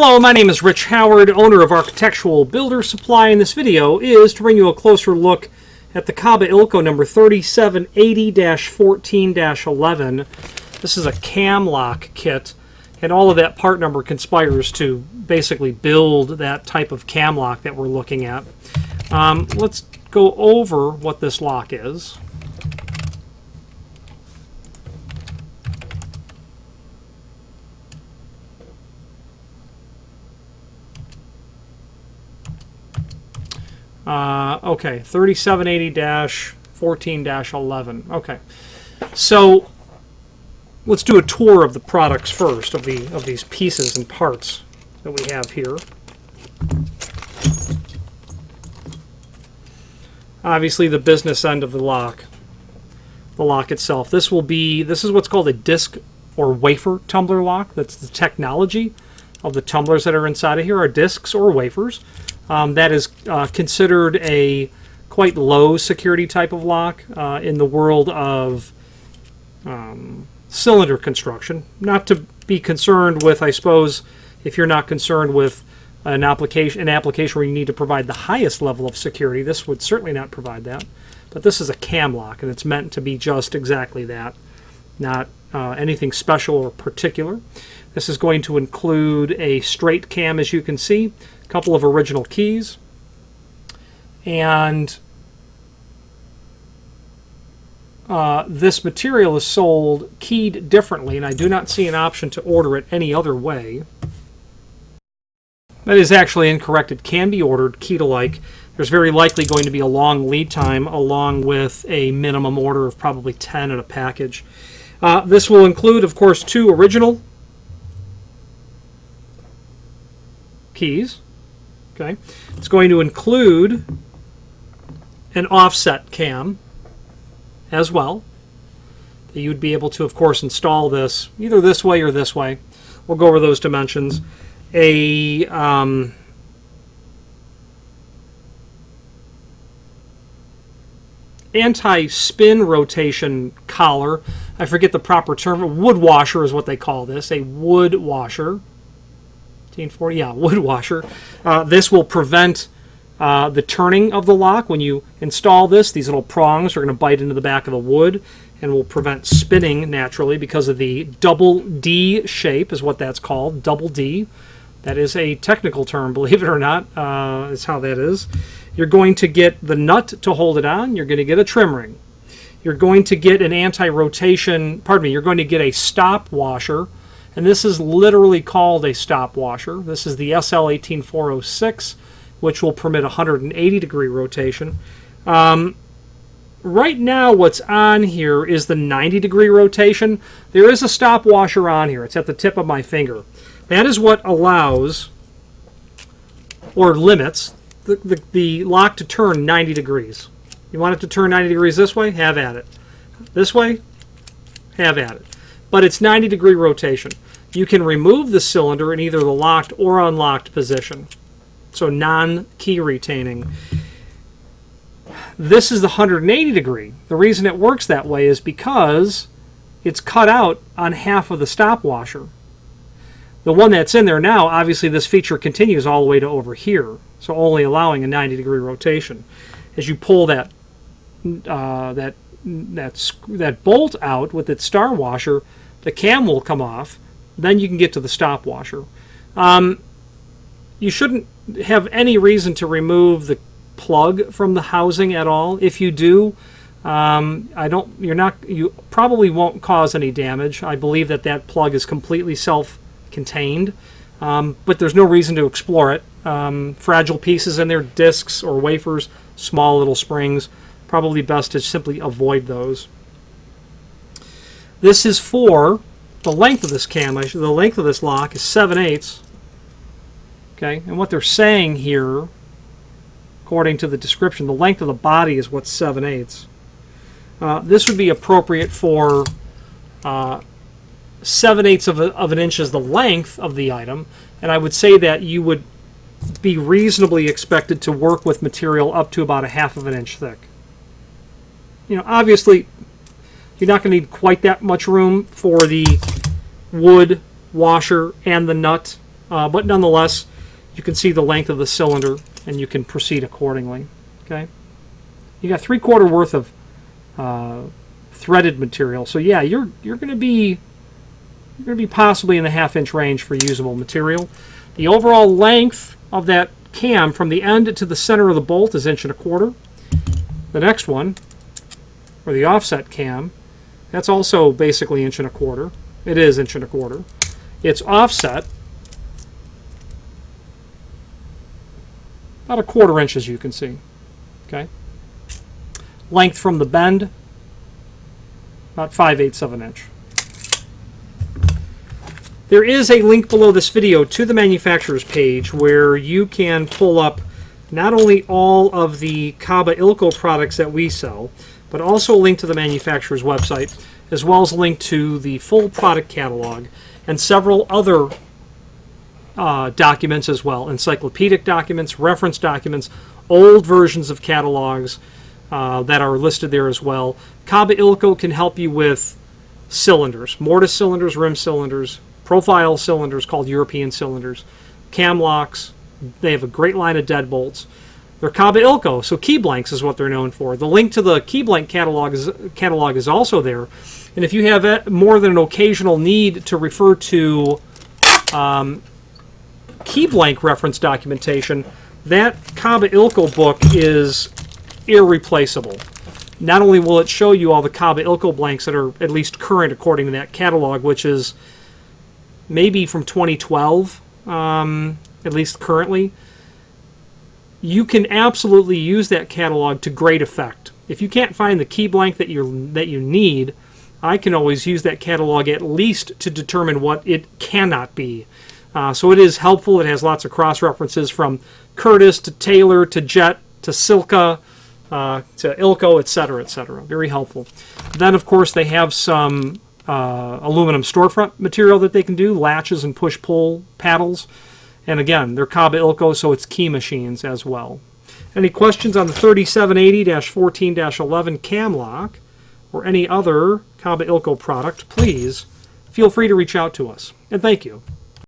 Hello, my name is Rich Howard, owner of Architectural Builder Supply, and this video is to bring you a closer look at the Kaba Ilco number 3780-14-11. This is a cam lock kit, and all of that part number conspires to basically build that type of cam lock that we're looking at. Let's go over what this lock is. Okay, 3780-14-11. Okay, so let's do a tour of the products first, of these pieces and parts that we have here. Obviously, the business end of the lock itself. This is what's called a disc or wafer tumbler lock. That's the technology of the tumblers that are inside of here, are discs or wafers. That is considered a quite low security type of lock in the world of cylinder construction. Not to be concerned with, I suppose, if you're not concerned with an application where you need to provide the highest level of security, this would certainly not provide that. But this is a cam lock, and it's meant to be just exactly that, not anything special or particular. This is going to include a straight cam, as you can see, a couple of original keys, and this material is sold keyed differently, and I do not see an option to order it any other way. That is actually incorrect. It can be ordered keyed alike. There's very likely going to be a long lead time along with a minimum order of probably 10 in a package. This will include, of course, two original keys. Okay, it's going to include an offset cam as well. You'd be able to, of course, install this either this way or this way. We'll go over those dimensions. A anti-spin rotation collar. I forget the proper term. A wood washer is what they call this. A wood washer. 1840, yeah, wood washer. This will prevent the turning of the lock. When you install this, these little prongs are going to bite into the back of the wood and will prevent spinning naturally because of the double D shape is what that's called, double D. That is a technical term, believe it or not, is how that is. You're going to get the nut to hold it on. You're going to get a trim ring. You're going to get an anti-rotation, you're going to get a stop washer. And this is literally called a stop washer. This is the SL18406, which will permit 180-degree rotation. Right now, what's on here is the 90-degree rotation. There is a stop washer on here. It's at the tip of my finger. That is what allows or limits the lock to turn 90 degrees. You want it to turn 90 degrees this way? Have at it. This way? Have at it. But it's 90-degree rotation. You can remove the cylinder in either the locked or unlocked position. So non-key retaining. This is the 180-degree. The reason it works that way is because it's cut out on half of the stop washer. The one that's in there now, obviously this feature continues all the way to over here, so only allowing a 90-degree rotation. As you pull that bolt out with its star washer, the cam will come off. Then you can get to the stop washer. You shouldn't have any reason to remove the plug from the housing at all. If you do, you probably won't cause any damage. I believe that plug is completely self-contained, but there's no reason to explore it. Fragile pieces in there, discs or wafers, small little springs. Probably best to simply avoid those. This is for the length of this cam. The length of this lock is 7/8. Okay, and what they're saying here, according to the description, the length of the body is what's 7/8. This would be appropriate for 7/8 of an inch is the length of the item, and I would say that you would be reasonably expected to work with material up to about 1/2 of an inch thick. You know, obviously, you're not going to need quite that much room for the wood washer and the nut but nonetheless, you can see the length of the cylinder, and you can proceed accordingly. Okay, you got 3/4 worth of threaded material, so yeah, you're going to be possibly in the 1/2 inch range for usable material. The overall length of that cam from the end to the center of the bolt is 1.25 inches. The next one, or the offset cam, that's also basically 1.25 inches. It is 1.25 inches. It's offset about 1/4 inch, as you can see. Okay. Length from the bend, about 5/8 of an inch. There is a link below this video to the manufacturer's page where you can pull up not only all of the Kaba Ilco products that we sell, but also a link to the manufacturer's website, as well as a link to the full product catalog and several other documents as well, encyclopedic documents, reference documents, old versions of catalogs that are listed there as well. Kaba Ilco can help you with cylinders, mortise cylinders, rim cylinders, profile cylinders called European cylinders, cam locks. They have a great line of deadbolts. They're Kaba Ilco, so key blanks is what they're known for. The link to the key blank catalog is also there. And if you have more than an occasional need to refer to key blank reference documentation, that Kaba Ilco book is irreplaceable. Not only will it show you all the Kaba Ilco blanks that are at least current according to that catalog, which is maybe from 2012, at least currently, you can absolutely use that catalog to great effect. If you can't find the key blank that you need, I can always use that catalog at least to determine what it cannot be. So it is helpful. It has lots of cross-references from Curtis to Taylor to Jet to Silka to Ilco, etc., etc. Very helpful. Then, of course, they have some aluminum storefront material that they can do, latches and push-pull paddles. And again, they're Kaba Ilco, so it's key machines as well. Any questions on the 3780-14-11 cam lock or any other Kaba Ilco product, please feel free to reach out to us. And thank you.